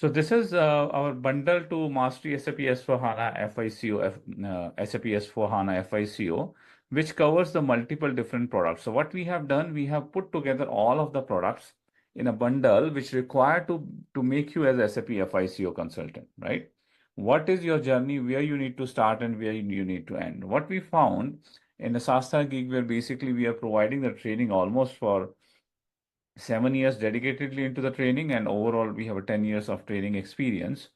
So this is our bundle to Mastery SAP S/4HANA FICO, SAP S/4HANA FICO, which covers the multiple different products. So what we have done, we have put together all of the products in a bundle which require to make you as SAP FICO consultant, right? What is your journey, where you need to start and where you need to end? What we found in the Shastra Gig, where basically we are providing the training almost for 7 years dedicatedly into the training, and overall we have a 10 years of training experience.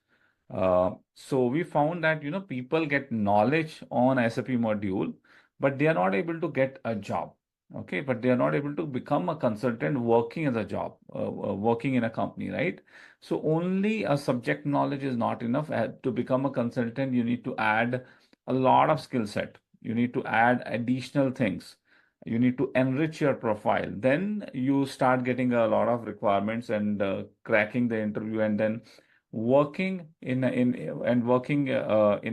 So we found that people get knowledge on SAP module, but they are not able to get a job. Okay, but they are not able to become a consultant working as a job, working in a company, right? So only a subject knowledge is not enough. To become a consultant, you need to add a lot of skill set. You need to add additional things. You need to enrich your profile. Then you start getting a lot of requirements and cracking the interview, and then working in a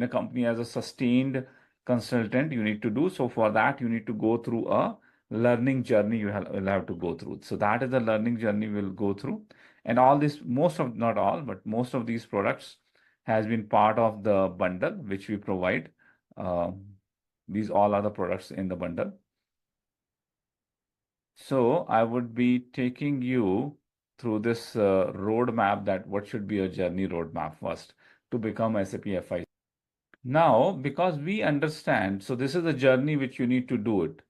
company as a sustained consultant you need to do. So for that, you need to go through a learning journey. Will have to go through. So that is the learning journey we'll go through. And all this, most of, not all, but most of these products has been part of the bundle which we provide. These all are the products in the bundle. So I would be taking you through this roadmap, that what should be a journey roadmap first to become SAP FI. Now, because we understand, so this is a journey which you need to do it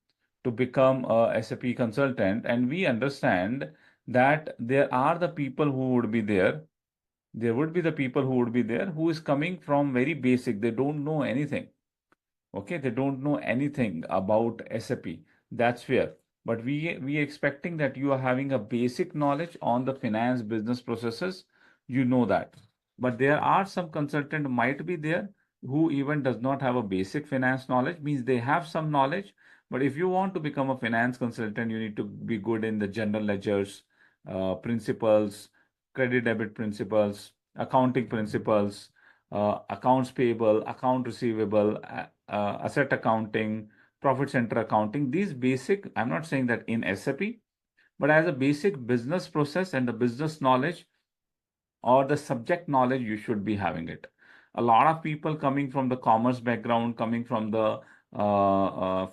to become a SAP consultant, and we understand that there are the people who would be there. There would be the people who would be there who is coming from very basic. They don't know anything. Okay, they don't know anything about SAP. That's fair. But we expecting that you are having a basic knowledge on the finance business processes. You know that. But there are some consultant might be there who even does not have a basic finance knowledge, means they have some knowledge. But if you want to become a finance consultant, you need to be good in the general ledgers, principles, credit debit principles, accounting principles, accounts payable, account receivable, asset accounting, profit center accounting. These basic, I'm not saying that in SAP, but as a basic business process and the business knowledge or the subject knowledge, you should be having it. A lot of people coming from the commerce background, coming from the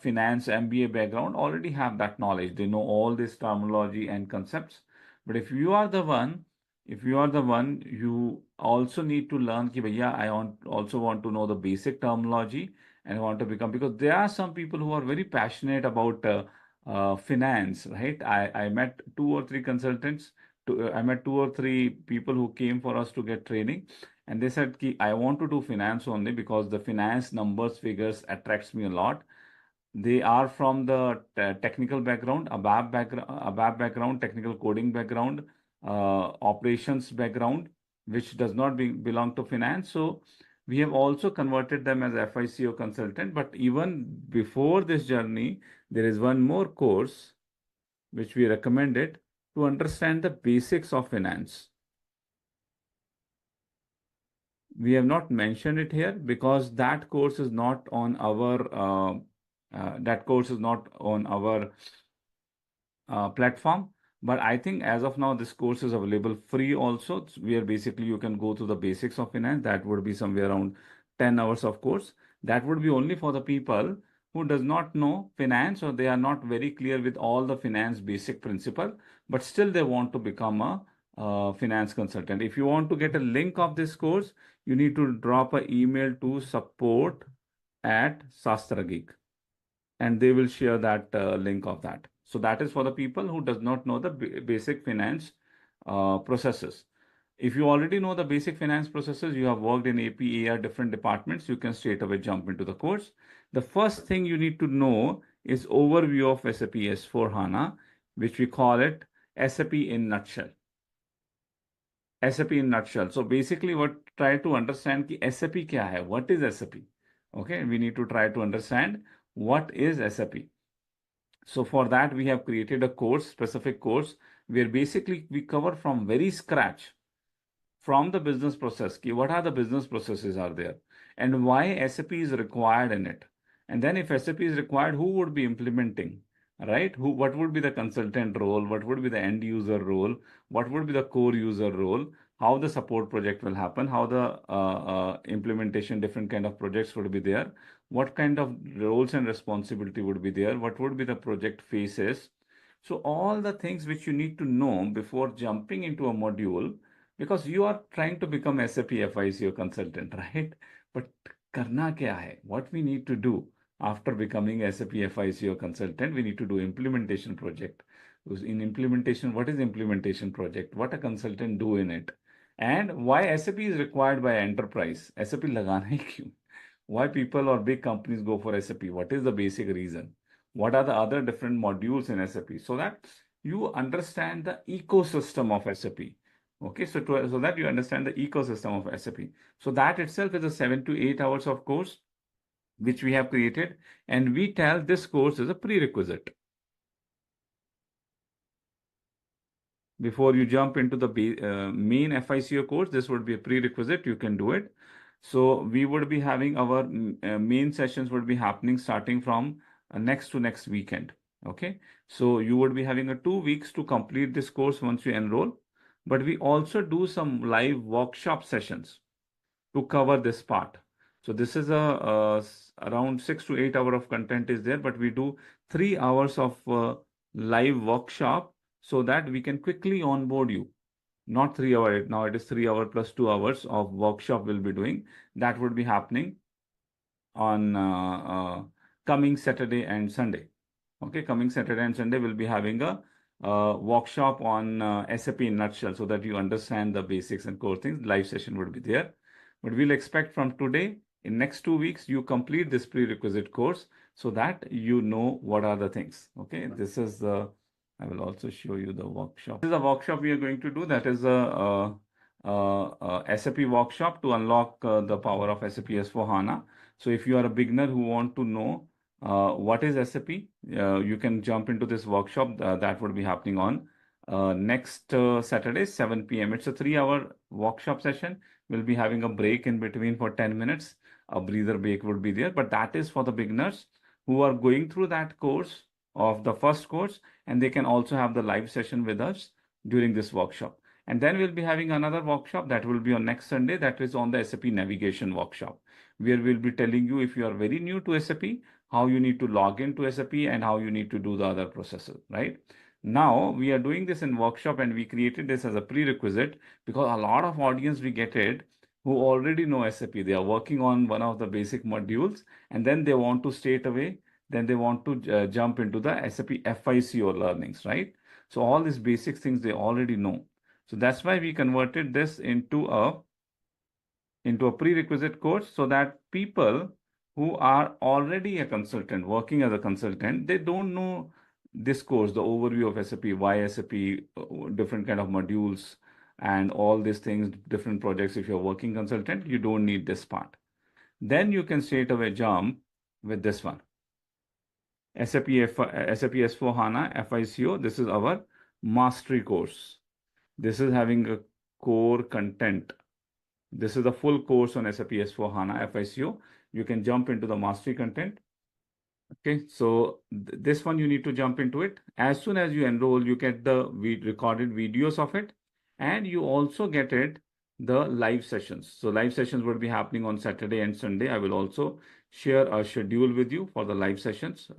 finance MBA background already have that knowledge. They know all this terminology and concepts. But if you are the one, you also need to learn ki bhaiya, also want to know the basic terminology and want to become, because there are some people who are very passionate about finance, right? I met two or three consultants. I met two or three people who came for us to get training, and they said, ki, I want to do finance only because the finance numbers, figures attracts me a lot. They are from the technical background, ABAP background, technical coding background, operations background, which does not belong to finance. So we have also converted them as FICO consultant. But even before this journey, there is one more course which we recommended to understand the basics of finance. We have not mentioned it here because that course is not on our platform. But I think as of now, this course is available free also, where basically you can go to the basics of finance. That would be somewhere around 10 hours of course. That would be only for the people who does not know finance, or they are not very clear with all the finance basic principle, but still they want to become a finance consultant. If you want to get a link of this course, you need to drop an email to support@SastraGeek, and they will share that link of that. So that is for the people who does not know the basic finance processes. If you already know the basic finance processes, you have worked in AP, AR, different departments, you can straight away jump into the course. The first thing you need to know is overview of SAP S/4HANA, which we call it SAP in nutshell. SAP in nutshell. So basically, try to understand ki SAP kya hai? What is SAP? Okay, we need to try to understand what is SAP. So for that, we have created a course, specific course, where basically we cover from very scratch, from the business process, ki what are the business processes are there, and why SAP is required in it. And then if SAP is required, who would be implementing, right? What would be the consultant role? What would be the end user role? What would be the core user role? how the support project will happen, how the implementation, different kind of projects would be there, what kind of roles and responsibility would be there, what would be the project phases. So all the things which you need to know before jumping into a module, because you are trying to become SAP FICO consultant, right? But karna kya hai? What we need to do after becoming SAP FICO consultant, we need to do implementation project. In implementation, what is implementation project? What a consultant do in it? And why SAP is required by enterprise? SAP लगाना ही क्यों? Why people or big companies go for SAP? What is the basic reason? What are the other different modules in SAP? So that you understand the ecosystem of SAP. Okay, so that you understand the ecosystem of SAP. So that itself is a 7 to 8 hours of course which we have created, and we tell this course is a prerequisite. Before you jump into the main FICO course, this would be a prerequisite. You can do it. So we would be having our main sessions would be happening starting from next weekend. Okay. So you would be having a 2 weeks to complete this course once you enroll. But we also do some live workshop sessions to cover this part. So this is around 6 to 8 hours of content is there, but we do 3 hours of live workshop so that we can quickly onboard you. Not 3 hours, now it is 3 hours plus 2 hours of workshop we'll be doing. That would be happening on coming Saturday and Sunday. Okay, coming Saturday and Sunday we'll be having a workshop on SAP in nutshell so that you understand the basics and core things. Live session would be there. But we'll expect from today, in next 2 weeks, you complete this prerequisite course so that you know what are the things. Okay, this is the, I will also show you the workshop. This is a workshop we are going to do. That is a SAP workshop to unlock the power of SAP S/4HANA. So if you are a beginner who want to know what is SAP, you can jump into this workshop that would be happening on next Saturday, 7 p.m. It's a 3-hour workshop session. We'll be having a break in between for 10 minutes. A breather break would be there, but that is for the beginners who are going through that course of the first course, and they can also have the live session with us during this workshop. And then we'll be having another workshop that will be on next Sunday. That is on the SAP navigation workshop, where we'll be telling you if you are very new to SAP, how you need to log into SAP and how you need to do the other processes, right? Now we are doing this in workshop and we created this as a prerequisite because a lot of audience we get it who already know SAP. They are working on one of the basic modules and then they want to straight away, then they want to jump into the SAP FICO learnings, right? So all these basic things they already know. So that's why we converted this into a prerequisite course so that people who are already a consultant, working as a consultant, they don't know this course, the overview of SAP, why SAP, different kind of modules and all these things, different projects. If you're a working consultant, you don't need this part. Then you can straight away jump with this one. SAP S/4HANA FICO. This is our mastery course. This is having a core content. This is the full course on SAP S/4HANA FICO. You can jump into the mastery content. Okay, so this one you need to jump into it. As soon as you enroll, you get the recorded videos of it, and you also get it the live sessions. So live sessions will be happening on Saturday and Sunday. I will also share a schedule with you for the live sessions.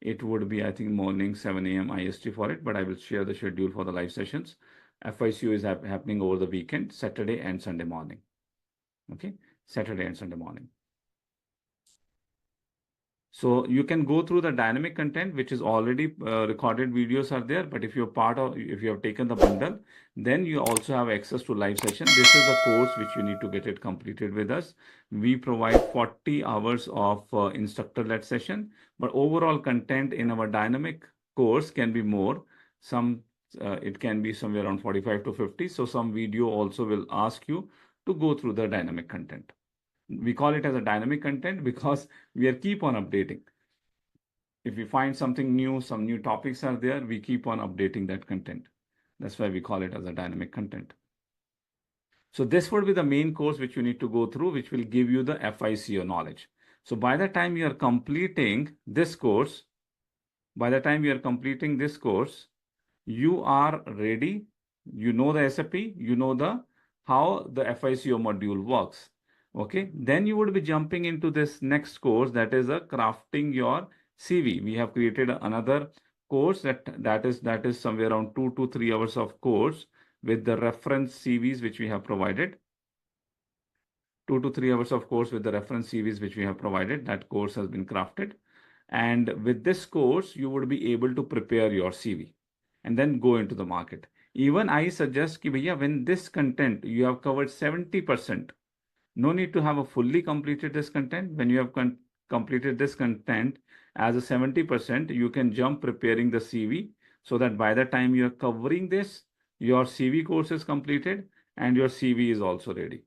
It would be, I think, morning 7 a.m. IST for it, but I will share the schedule for the live sessions. FICO is happening over the weekend, Saturday and Sunday morning. Okay, Saturday and Sunday morning. So you can go through the dynamic content, which is already recorded videos are there. But if you're if you have taken the bundle, then you also have access to live session. This is a course which you need to get it completed with us. We provide 40 hours of instructor-led session, but overall content in our dynamic course can be more. It can be somewhere around 45 to 50. So some video also will ask you to go through the dynamic content. We call it as a dynamic content because we are keep on updating. If we find something new, some new topics are there, we keep on updating that content. That's why we call it as a dynamic content. So this would be the main course which you need to go through, which will give you the FICO knowledge. So by the time you are completing this course, you are ready. You know the SAP, you know the how the FICO module works. Okay, then you would be jumping into this next course, that is a crafting your CV. We have created another course that is somewhere around 2 to 3 hours of course with the reference CVs which we have provided. 2 to 3 hours of course with the reference CVs which we have provided. That course has been crafted. And with this course, you would be able to prepare your CV and then go into the market. Even I suggest कि भैया, when this content you have covered 70%, no need to have a fully completed this content. When you have completed this content as a 70%, you can jump preparing the CV so that by the time you are covering this, your CV course is completed and your CV is also ready.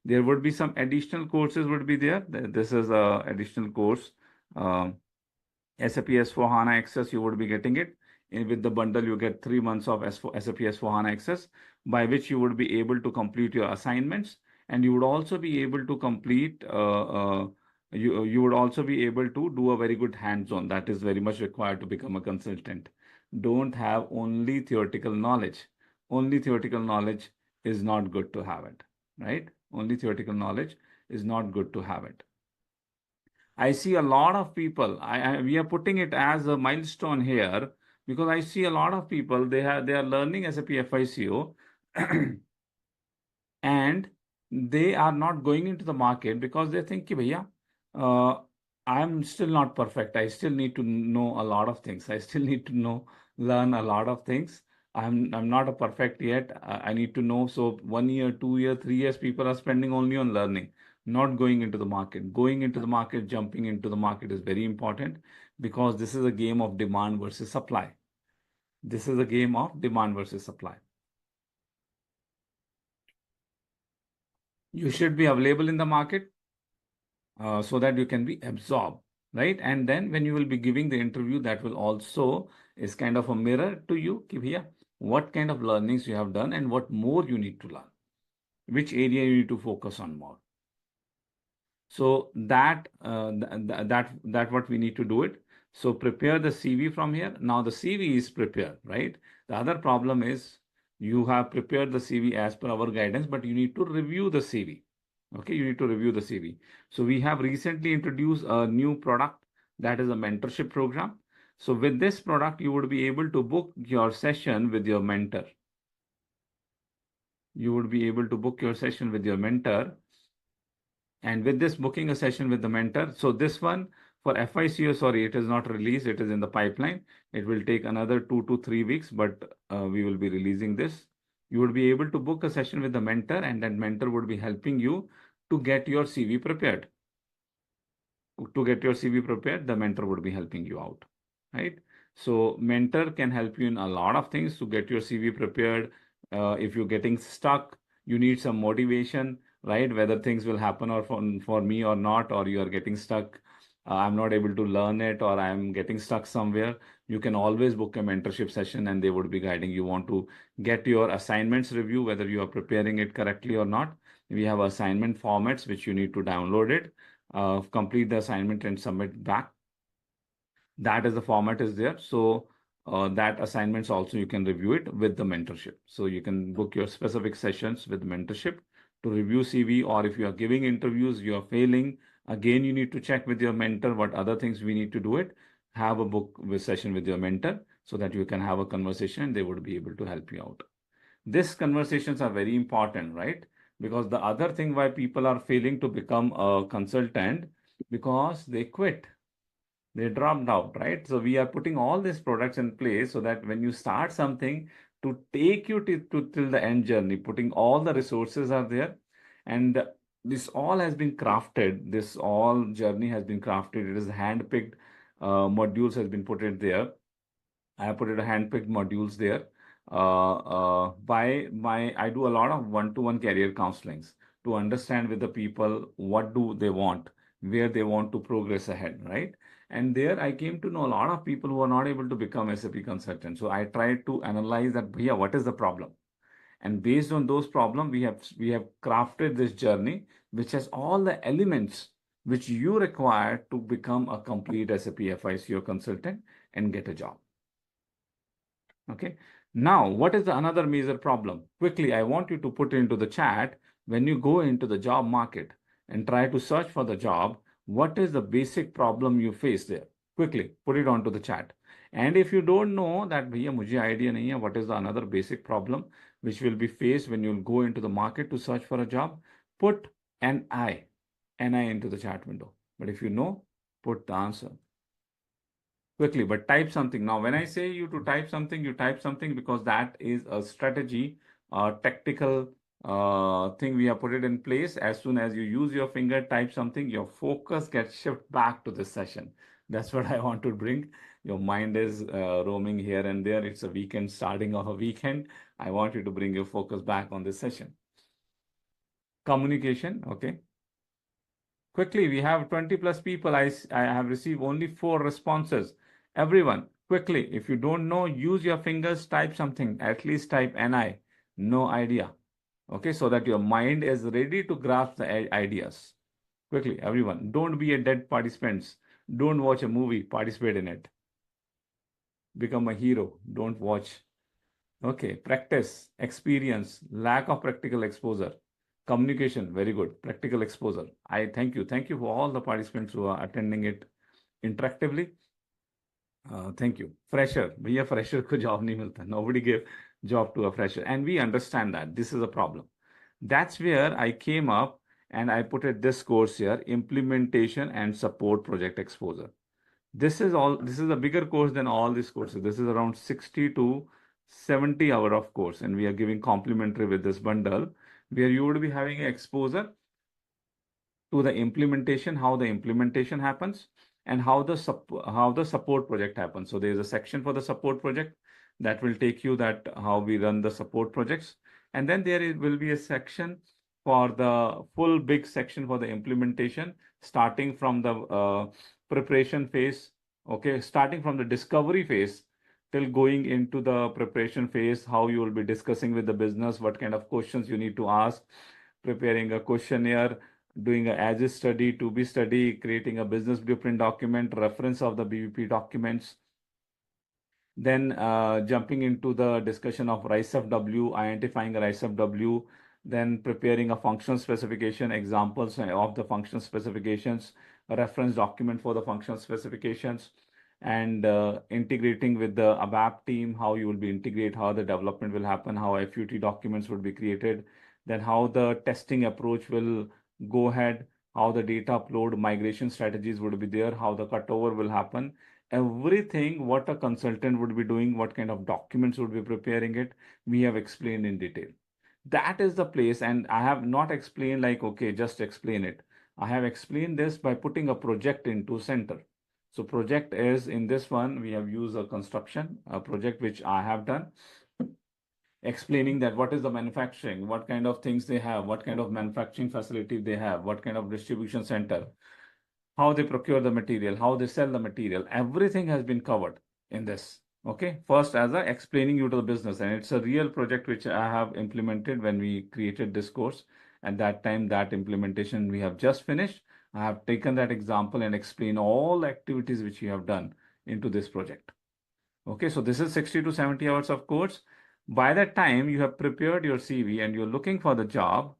There would be some additional courses would be there. This is a additional course. SAP S/4HANA Access, you would be getting it. With the bundle, you get 3 months of SAP S/4HANA Access, by which you would be able to complete your assignments, and you would also be able to complete. You would also be able to do a very good hands-on. That is very much required to become a consultant. Don't have only theoretical knowledge. Only theoretical knowledge is not good to have it, right? Only theoretical knowledge is not good to have it. I see a lot of people. We are putting it as a milestone here because I see a lot of people. They are learning SAP FICO, and they are not going into the market because they think, कि भैया, I'm still not perfect. I still need to know a lot of things. I still need to learn a lot of things. I'm not a perfect yet. I need to know. So 1 year, 2 year, 3 years, people are spending only on learning, not going into the market. Going into the market, jumping into the market is very important because this is a game of demand versus supply. This is a game of demand versus supply. You should be available in the market so that you can be absorbed, right? And then when you will be giving the interview, that will also is kind of a mirror to you, कि भैया, what kind of learnings you have done and what more you need to learn, which area you need to focus on more. So that what we need to do it. So prepare the CV from here. Now the CV is prepared, right? The other problem is you have prepared the CV as per our guidance, but you need to review the CV. Okay, you need to review the CV. So we have recently introduced a new product that is a mentorship program. So with this product, you would be able to book your session with your mentor. You would be able to book your session with your mentor. And with this booking a session with the mentor, so this one for FICO, sorry, it is not released. It is in the pipeline. It will take another 2 to 3 weeks, but we will be releasing this. You would be able to book a session with the mentor, and that mentor would be helping you to get your CV prepared. To get your CV prepared, the mentor would be helping you out, right? So mentor can help you in a lot of things to get your CV prepared. If you're getting stuck, you need some motivation, right? Whether things will happen or for me or not, or you are getting stuck, I'm not able to learn it, or I'm getting stuck somewhere. You can always book a mentorship session and they would be guiding you. Want to get your assignments review, whether you are preparing it correctly or not. We have assignment formats which you need to download it, complete the assignment and submit back. That is the format is there. So that assignments also you can review it with the mentorship. So you can book your specific sessions with mentorship to review CV, or if you are giving interviews, you are failing, again, you need to check with your mentor what other things we need to do it. Have a book with session with your mentor so that you can have a conversation and they would be able to help you out. These conversations are very important, right? Because the other thing why people are failing to become a consultant, because they quit. They dropped out, right? So we are putting all these products in place so that when you start something to take you to till the end journey, putting all the resources are there, and this all has been crafted. This all journey has been crafted. It is handpicked modules has been put it there. I have put it handpicked modules there. I do a lot of one-to-one career counselings to understand with the people what do they want, where they want to progress ahead, right? And there I came to know a lot of people who are not able to become SAP consultants. So I tried to analyze that, yeah, what is the problem? And based on those problems, we have crafted this journey, which has all the elements which you require to become a complete SAP FICO consultant and get a job. Okay. Now, what is the another major problem? Quickly, I want you to put into the chat when you go into the job market and try to search for the job, what is the basic problem you face there? Quickly, put it onto the chat. And if you don't know that, भैया मुझे idea नहीं है, what is the another basic problem which will be faced when you'll go into the market to search for a job, put NI into the chat window. But if you know, put the answer quickly, but type something. Now, when I say you type something because that is a strategy, a tactical thing we have put it in place. As soon as you use your finger, type something, your focus gets shift back to this session. That's what I want to bring. Your mind is roaming here and there. It's a weekend, starting of a weekend. I want you to bring your focus back on this session. Communication, okay. Quickly, we have 20 plus people. I have received only 4 responses. Everyone, quickly, if you don't know, use your fingers, type something, at least type NI, no idea. Okay, so that your mind is ready to grasp the ideas. Quickly, everyone, don't be a dead participants. Don't watch a movie, participate in it. Become a hero, don't watch. Okay, practice, experience, lack of practical exposure. Communication, very good. Practical exposure. I thank you. Thank you for all the participants who are attending it interactively. Thank you. Fresher. भैया fresher को job नहीं मिलता. Nobody gave job to a fresher. And we understand that this is a problem. That's where I came up and I put it this course here, implementation and support project exposure. This is a bigger course than all these courses. This is around 60 to 70 hour of course, and we are giving complimentary with this bundle where you would be having exposure to the implementation, how the implementation happens, and how the support project happens. So there is a section for the support project that will take you that how we run the support projects, and then will be a section for the full big section for the implementation, starting from the preparation phase. Okay, starting from the discovery phase till going into the preparation phase, how you will be discussing with the business, what kind of questions you need to ask, preparing a questionnaire, doing a as-is study, to-be study, creating a business blueprint document, reference of the BBP documents, then jumping into the discussion of RISE-FW, identifying a RISE-FW, then preparing a functional specification, examples of the functional specifications, a reference document for the functional specifications, and integrating with the ABAP team, how you will be integrate, how the development will happen, how FUT documents will be created, then how the testing approach will go ahead, how the data upload migration strategies would be there, how the cutover will happen, everything what a consultant would be doing, what kind of documents would be preparing it, we have explained in detail. That is the place, and I have not explained like, okay, just explain it. I have explained this by putting a project into center. So project is in this one, we have used a construction, a project which I have done, explaining that what is the manufacturing, what kind of things they have, what kind of manufacturing facility they have, what kind of distribution center, how they procure the material, how they sell the material. Everything has been covered in this. Okay, first as I explaining you to the business, and it's a real project which I have implemented when we created this course. At that time, that implementation we have just finished. I have taken that example and explained all the activities which we have done into this project. Okay, so this is 60 to 70 hours of course. By that time, you have prepared your CV and you're looking for the job.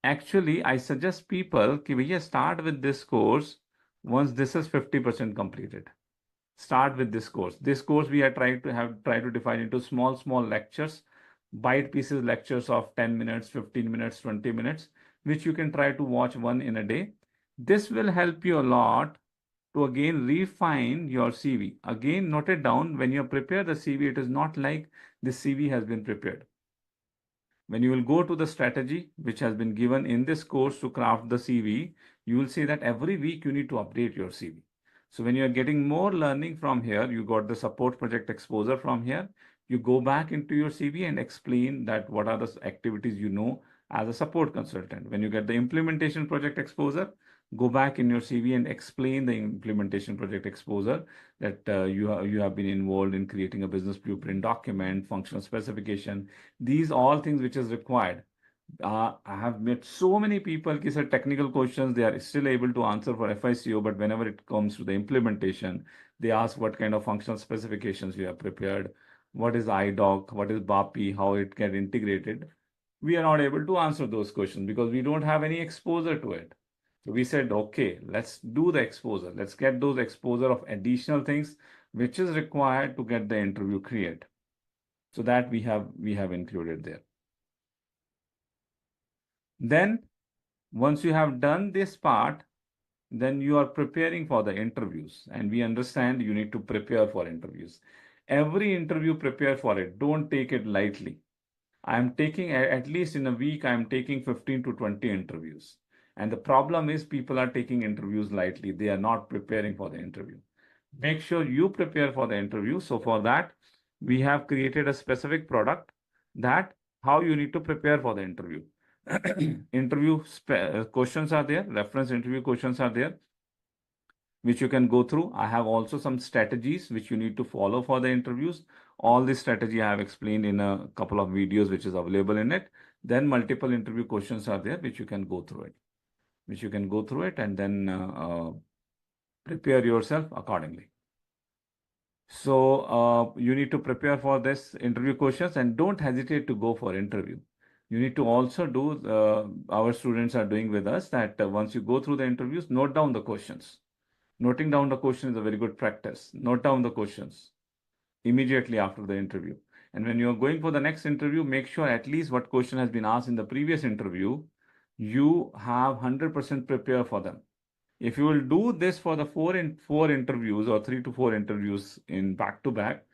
Actually, I suggest people कि भैया start with this course once this is 50% completed. Start with this course. This course we are trying to define into small lectures, bite pieces lectures of 10 minutes, 15 minutes, 20 minutes, which you can try to watch one in a day. This will help you a lot to again refine your CV. Again, note it down when you prepare the CV, it is not like this CV has been prepared. When you will go to the strategy which has been given in this course to craft the CV, you will see that every week you need to update your CV. So when you are getting more learning from here, you got the support project exposure from here, you go back into your CV and explain that what are the activities you know as a support consultant. When you get the implementation project exposure, go back in your CV and explain the implementation project exposure that you have been involved in creating a business blueprint document, functional specification, these all things which is required. I have met so many people ki sir technical questions they are still able to answer for FICO, but whenever it comes to the implementation, they ask what kind of functional specifications you have prepared, what is IDOC, what is BAPI, how it get integrated. We are not able to answer those questions because we don't have any exposure to it. So we said, okay, let's do the exposure. Let's get those exposure of additional things which is required to get the interview cleared. So that we have included there. Then once you have done this part, then you are preparing for the interviews. And we understand you need to prepare for interviews. Every interview, prepare for it. Don't take it lightly. I'm taking, at least in a week, I'm taking 15 to 20 interviews. And the problem is people are taking interviews lightly. They are not preparing for the interview. Make sure you prepare for the interview. So for that, we have created a specific product that how you need to prepare for the interview. Interview questions are there, reference interview questions are there, which you can go through. I have also some strategies which you need to follow for the interviews. All this strategy I have explained in a couple of videos which is available in it. Then multiple interview questions are there which you can go through it, and then prepare yourself accordingly. So you need to prepare for this interview questions and don't hesitate to go for interview. You need to also do, our students are doing with us that once you go through the interviews, note down the questions. Noting down the question is a very good practice. Note down the questions immediately after the interview. And when you're going for the next interview, make sure at least what question has been asked in the previous interview, you have 100% prepare for them. If you will do this for the four interviews or 3 to 4 interviews in back to back,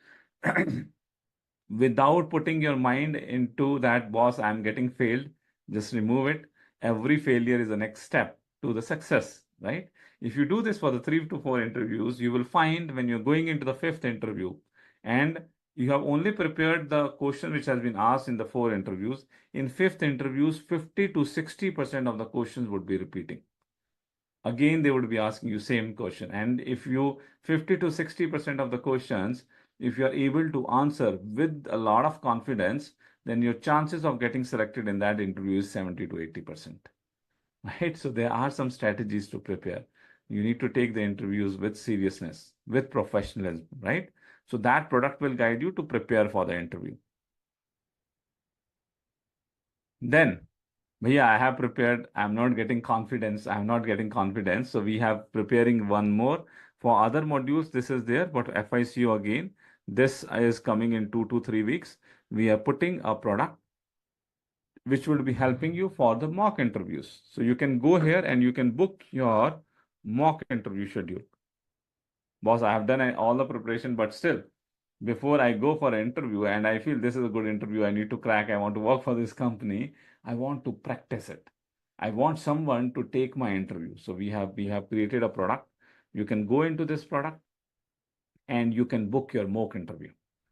without putting your mind into that, boss, I'm getting failed, just remove it. Every failure is the next step to the success, right? If you do this for the 3 to 4 interviews, you will find when you're going into the 5th interview and you have only prepared the question which has been asked in the 4 interviews, in 5th interviews, 50 to 60% of the questions would be repeating. Again, they would be asking you same question. And if you 50 to 60% of the questions, if you are able to answer with a lot of confidence, then your chances of getting selected in that interview is 70 to 80%. Right? So there are some strategies to prepare. You need to take the interviews with seriousness, with professionalism, right? So that product will guide you to prepare for the interview. Then Bhaiya, I have prepared. I'm not getting confidence. I'm not getting confidence. So we have preparing one more. For other modules, this is there, but FICO again, this is coming in 2 to 3 weeks. We are putting a product which will be helping you for the mock interviews. So you can go here and you can book your mock interview schedule. Boss, I have done all the preparation, but still, before I go for an interview and I feel this is a good interview, I need to crack, I want to work for this company, I want to practice it. I want someone to take my interview. So we have created a product. You can go into this product and you can book your mock interview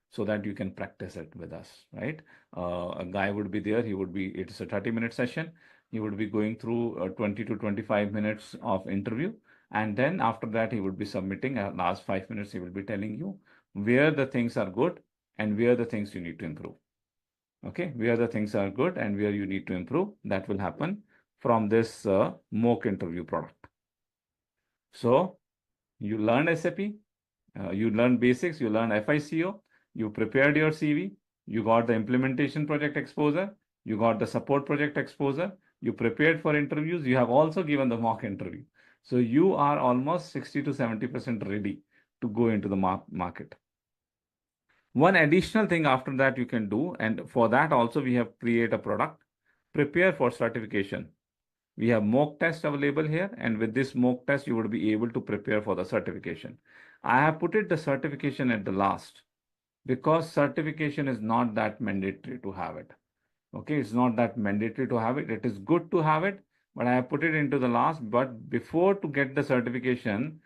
so that you can practice it with us, right? A guy would be there. It's a 30-minute session. He would be going through 20 to 25 minutes of interview. And then after that, he would be submitting. Last 5 minutes, he will be telling you where the things are good and where the things you need to improve. Okay, where the things are good and where you need to improve. That will happen from this mock interview product. So you learn SAP, you learn basics, you learn FICO, you prepared your CV, you got the implementation project exposure, you got the support project exposure, you prepared for interviews, you have also given the mock interview. So you are almost 60 to 70% ready to go into the market. One additional thing after that you can do, and for that also we have created a product, prepare for certification. We have mock test available here, and with this mock test, you would be able to prepare for the certification. I have put it the certification at the last because certification is not that mandatory to have it. Okay, it's not that mandatory to have it. It is good to have it, but I have put it into the last. But before to get the certification,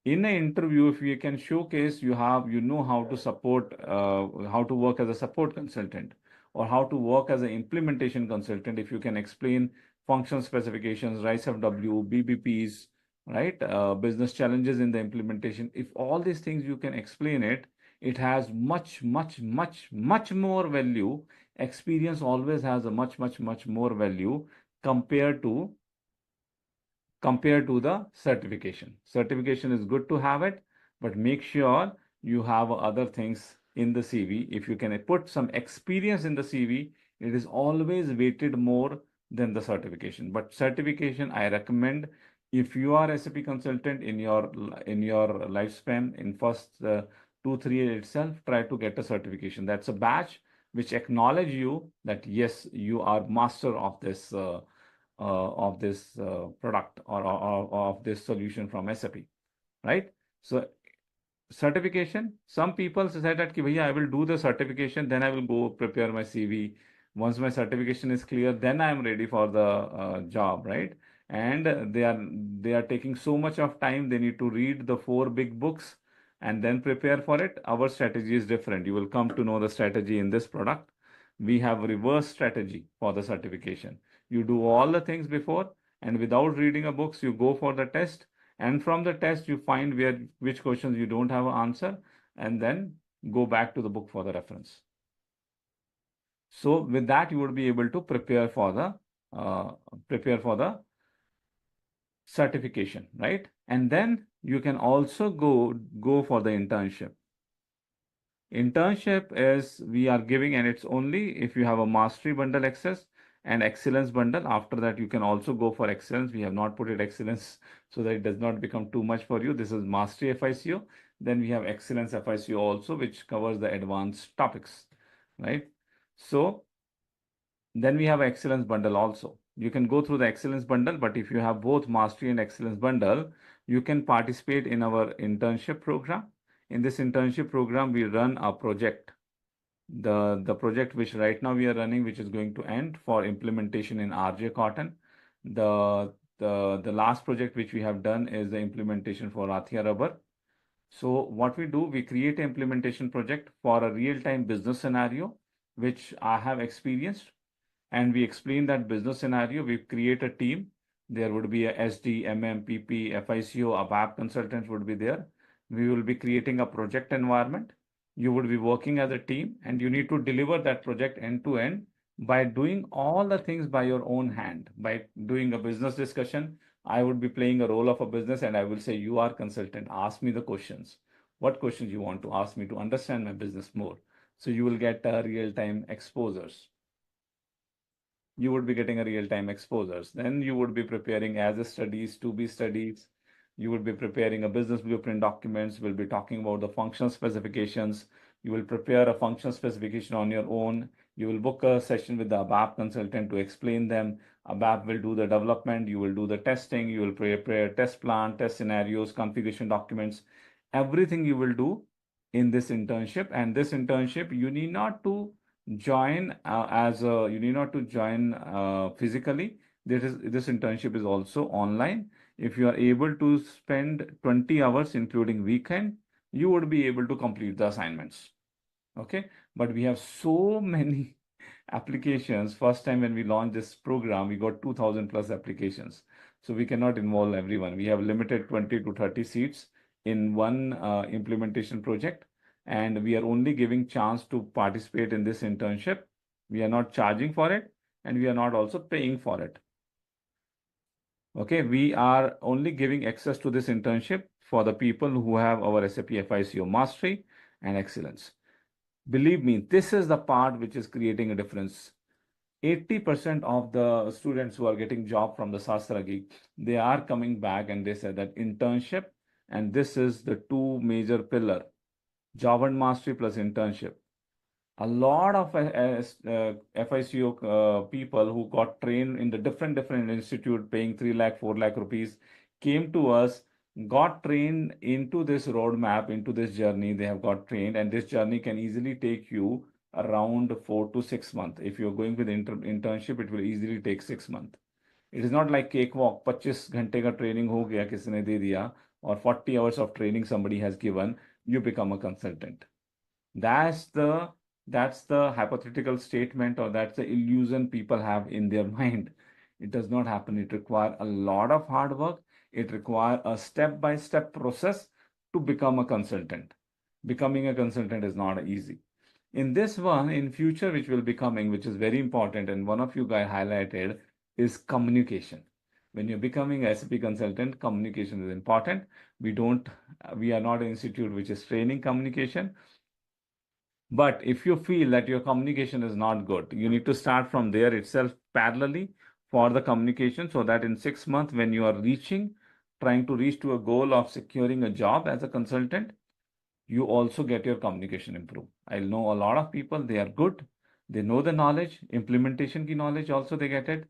in an interview, if you can showcase you know how to support, how to work as a support consultant or how to work as an implementation consultant, if you can explain function specifications, RICE-FW, BBPs, right? Business challenges in the implementation. If all these things you can explain it, it has much, much, much, much more value. Experience always has a much, much, much more value compared to the certification. Certification is good to have it, but make sure you have other things in the CV, if you can put some experience in the CV, it is always weighted more than the certification. But certification, I recommend if you are SAP consultant in your lifespan in first 2 3 years itself, try to get a certification. That's a badge which acknowledge you that yes, you are master of this product or of this solution from SAP, right? So certification, some people say that ki, bhaiya, I will do the certification, then I will go prepare my CV. Once my certification is clear, then I am ready for the job, right? And they are taking so much of time. They need to read the four big books and then prepare for it. Our strategy is different. You will come to know the strategy in this product. We have reverse strategy for the certification. You do all the things before, and without reading a books, you go for the test, and from the test you find which questions you don't have an answer, and then go back to the book for the reference. So with that you would be able to uh, prepare for the certification, right? And then you can also go for the internship. Internship is we are giving, and it's only if you have a mastery bundle access and excellence bundle. After that, you can also go for excellence. We have not put it excellence so that it does not become too much for you. This is mastery FICO. Then we have excellence FICO also, which covers the advanced topics, right? So then we have excellence bundle also. You can go through the excellence bundle, but if you have both mastery and excellence bundle, you can participate in our internship program. In this internship program, we run a project. The project which right now we are running, which is going to end for implementation in RJ Cotton. The last project which we have done is the implementation for Athia Rubber. So what we do, we create an implementation project for a real-time business scenario, which I have experienced, and we explain that business scenario. We create a team. There would be a SD, MM, PP, FICO, ABAP consultants would be there. We will be creating a project environment. You would be working as a team, and you need to deliver that project end to end by doing all the things by your own hand. By doing a business discussion, I would be playing a role of a business, and I will say, you are consultant, ask me the questions. What questions you want to ask me to understand my business more? So you will get real-time exposures. You would be getting a real-time exposures. Then you would be preparing as a studies, to be studies. You would be preparing a business blueprint documents. We'll be talking about the functional specifications. You will prepare a functional specification on your own. You will book a session with the ABAP consultant to explain them. ABAP will do the development. You will do the testing. You will prepare test plan, test scenarios, configuration documents. Everything you will do in this internship. And this internship, you need not to join you need not to join physically. This internship is also online. If you are able to spend 20 hours including weekend, you would be able to complete the assignments. Okay, but we have so many applications. First time when we launched this program, we got 2000 plus applications, so we cannot involve everyone. We have limited 20 to 30 seats in one implementation project, and we are only giving chance to participate in this internship. We are not charging for it, and we are not also paying for it. Okay, we are only giving access to this internship for the people who have our SAP FICO mastery and excellence. Believe me, this is the part which is creating a difference. 80% of the students who are getting job from the Sastragi, they are coming back and they said that internship, and this is the two major pillar, job and mastery plus internship. A lot of FICO people who got trained in the different institute paying 3 lakh, 4 lakh rupees came to us, got trained into this roadmap, into this journey. They have got trained, and this journey can easily take you around 4 to 6 months. If you're going with internship, it will easily take 6 months. It is not like cakewalk. 25 घंटे का training हो गया, किसी ने दे दिया, or 40 hours of training somebody has given, you become a consultant. That's the hypothetical statement, or that's the illusion people have in their mind. It does not happen. It requires a lot of hard work. It requires a step-by-step process to become a consultant. Becoming a consultant is not easy. In this one, in future, which will be coming, which is very important, and one of you guys highlighted, is communication. When you're becoming a SAP consultant, communication is important. We are not an institute which is training communication. But if you feel that your communication is not good, you need to start from there itself parallelly for the communication, so that in 6 months, when you are trying to reach to a goal of securing a job as a consultant, you also get your communication improved. I know a lot of people, they are good, they know the knowledge, implementation ki knowledge also they get it,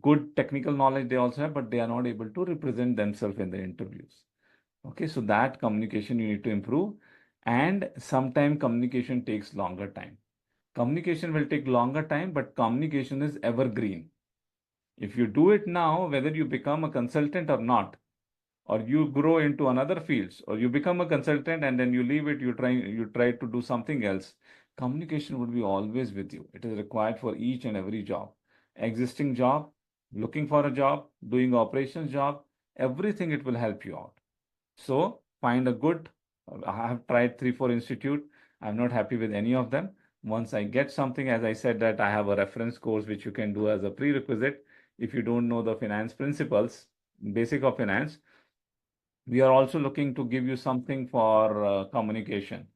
good technical knowledge they also have, but they are not able to represent themselves in the interviews. Okay, so that communication you need to improve, and sometimes communication takes longer time. Communication will take longer time, but communication is evergreen. If you do it now, whether you become a consultant or not, or you grow into another fields, or you become a consultant and then you leave it, you try to do something else, communication would be always with you. It is required for each and every job, existing job, looking for a job, doing operations job, everything. It will help you out. So find a good, I have tried 3, 4 institute. I'm not happy with any of them. Once I get something, as I said, that I have a reference course which you can do as a prerequisite. If you don't know the finance principles, basic of finance, we are also looking to give you something for communication.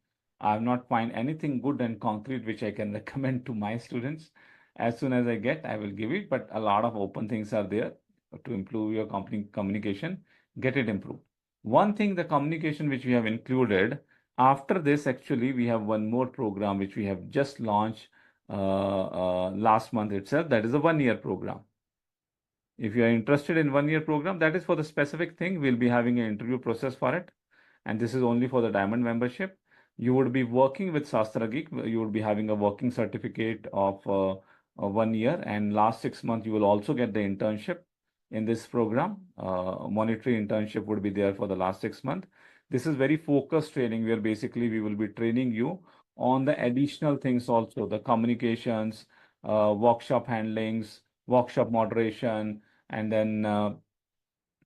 I have not find anything good and concrete which I can recommend to my students. As soon as I get, I will give it. But a lot of open things are there to improve your company communication. Get it improved. One thing, the communication which we have included. After this, actually, we have one more program which we have just launched last month itself. That is a 1 year program. If you are interested in 1 year program, that is for the specific thing. We'll be having an interview process for it. And this is only for the diamond membership. You would be working with Shastra Geek. You would be having a working certificate of 1 year. And last 6 months, you will also get the internship in this program. Monetary internship would be there for the last 6 months. This is very focused training where basically we will be training you on the additional things also, the communications, workshop handlings, workshop moderation, and then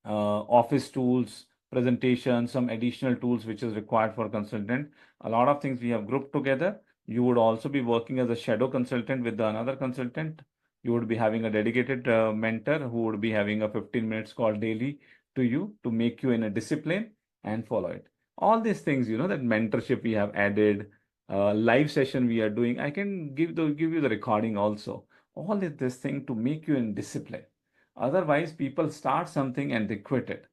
office tools, presentation, some additional tools which is required for consultant. A lot of things we have grouped together. You would also be working as a shadow consultant with another consultant. You would be having a dedicated mentor who would be having a 15 minutes call daily to you to make you in a discipline and follow it. All these things, that mentorship we have added, live session we are doing. I can give you the recording also. All this thing to make you in discipline. Otherwise, people start something and they quit it.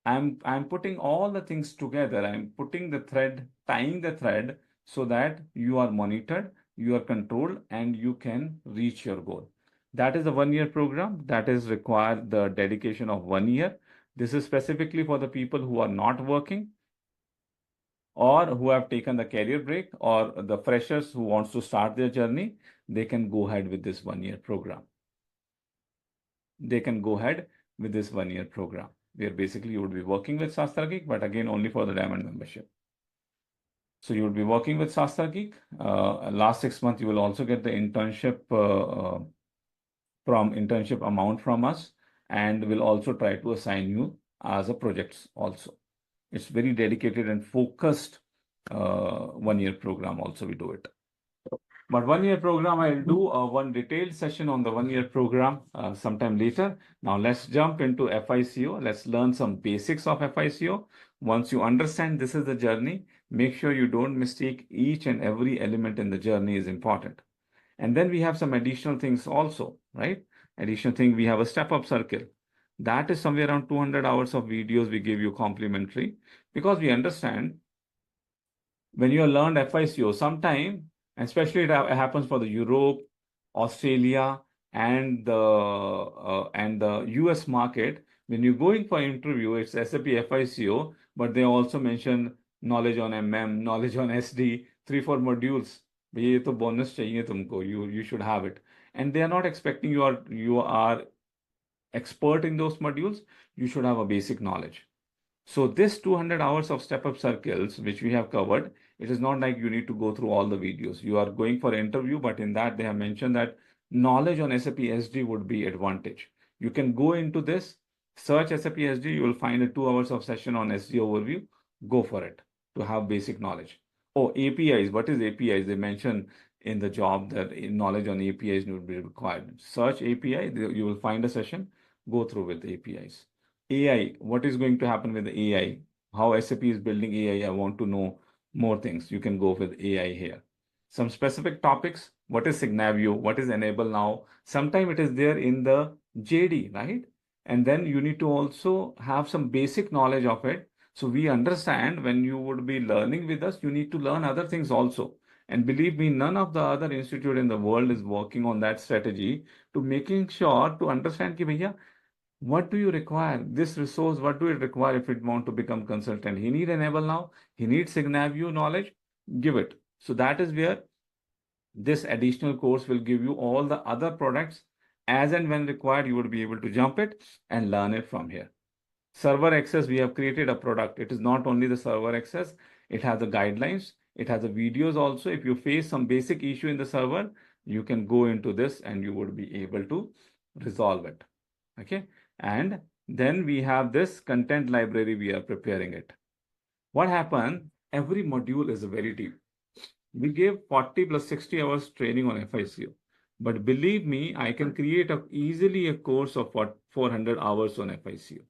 I'm putting all the things together. I'm putting the thread, tying the thread so that you are monitored, you are controlled, and you can reach your goal. That is a 1 year program that is required the dedication of 1 year. This is specifically for the people who are not working or who have taken the career break, or the freshers who wants to start their journey. They can go ahead with this 1 year program. They can go ahead with this 1 year program, where basically you would be working with Shastra Geek, but again, only for the diamond membership. So you would be working with Shastra Geek. Last 6 months, you will also get the internship amount from us, and we'll also try to assign you as a projects also. It's very dedicated and focused 1 year program also we do it. But 1 year program, I'll do one detailed session on the 1 year program sometime later. Now let's jump into FICO. Let's learn some basics of FICO. Once you understand this is the journey, make sure you don't mistake each and every element in the journey is important. And then we have some additional things also, right? Additional thing, we have a step-up circle. That is somewhere around 200 hours of videos we give you complimentary, because we understand when you have learned FICO, sometime, and especially it happens for the Europe, Australia, and the US market. When you're going for interview, it's SAP FICO, but they also mention knowledge on MM, knowledge on SD, 3, 4 modules. ये तो bonus चाहिए तुमको. You should have it, and they are not expecting you are expert in those modules. You should have a basic knowledge. So this 200 hours of step-up circles, which we have covered, it is not like you need to go through all the videos. You are going for interview, but in that they have mentioned that knowledge on SAP SD would be advantage. You can go into this, search SAP SD, you will find a 2 hours of session on SD overview. Go for it to have basic knowledge. Oh, APIs. What is APIs? They mention in the job that knowledge on APIs would be required. Search API, you will find a session. Go through with APIs. AI, what is going to happen with AI? How SAP is building AI? I want to know more things. You can go with AI here. some specific topics. What is Signavio? What is Enable Now? Sometimes it is there in the JD, right? And then you need to also have some basic knowledge of it. So we understand when you would be learning with us, you need to learn other things also. And believe me, none of the other institute in the world is working on that strategy to making sure to understand ki bhaiya, what do you require? This resource, what do you require if it want to become consultant? He need Enable Now. He needs Signavio knowledge. Give it. So that is where this additional course will give you all the other products as and when required. You would be able to jump it and learn it from here. Server access, we have created a product. It is not only the server access, it has the guidelines, it has the videos also. If you face some basic issue in the server, you can go into this and you would be able to resolve it. Okay. And then we have this content library, we are preparing it. What happened? Every module is very deep. We gave 40 plus 60 hours training on FICO. But believe me, I can create easily a course of 400 hours on FICO.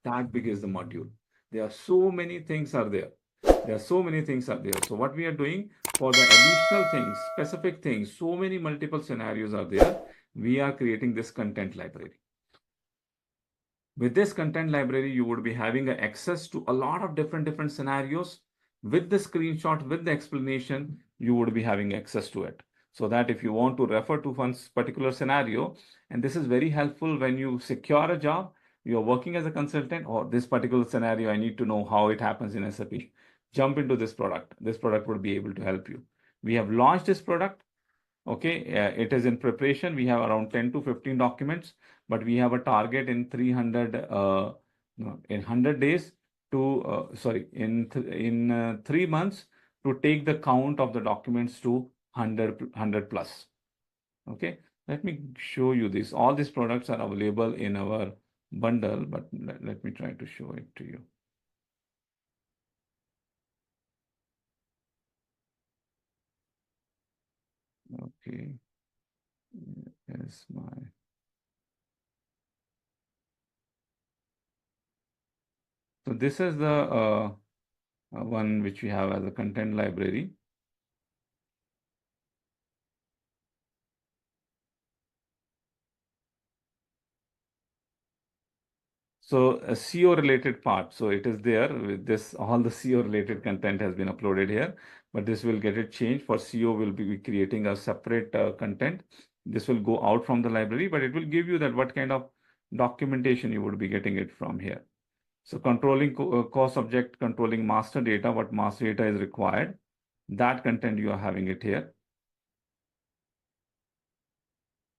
That big is the module. There are so many things are there. There are so many things are there. So what we are doing for the additional things, specific things, so many multiple scenarios are there. We are creating this content library. With this content library, you would be having access to a lot of different scenarios. With the screenshot, with the explanation, you would be having access to it. So that if you want to refer to one particular scenario, and this is very helpful when you secure a job, you're working as a consultant, or this particular scenario, I need to know how it happens in SAP. Jump into this product. This product would be able to help you. We have launched this product. Okay, it is in preparation. We have around 10 to 15 documents, but we have a target in 300, no, in 100 days to, sorry, in 3 months to take the count of the documents to 100 plus. Okay, let me show you this. All these products are available in our bundle, but let me try to show it to you. Okay, here's my. So this is the one which we have as a content library. So a CO related part. So it is there with this, all the CO related content has been uploaded here, but this will get it changed. For CO, we'll be creating a separate content. This will go out from the library, but it will give you that what kind of documentation you would be getting it from here. So controlling cost subject, controlling master data, what master data is required, that content you are having it here.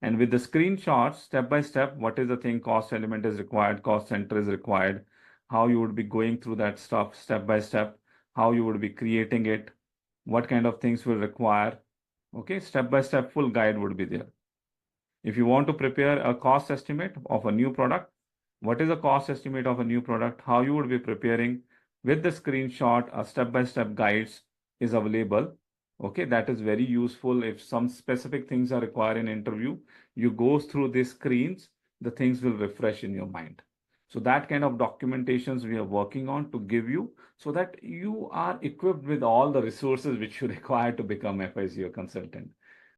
And with the screenshots, step by step, what is the thing, cost element is required, cost center is required, how you would be going through that stuff step by step, how you would be creating it, what kind of things will require. Okay, step by step full guide would be there. If you want to prepare a cost estimate of a new product, what is a cost estimate of a new product, how you would be preparing with the screenshot, a step by step guides is available. Okay, that is very useful. If some specific things are required in interview, you go through these screens, the things will refresh in your mind. So that kind of documentations we are working on to give you so that you are equipped with all the resources which you require to become FICO consultant.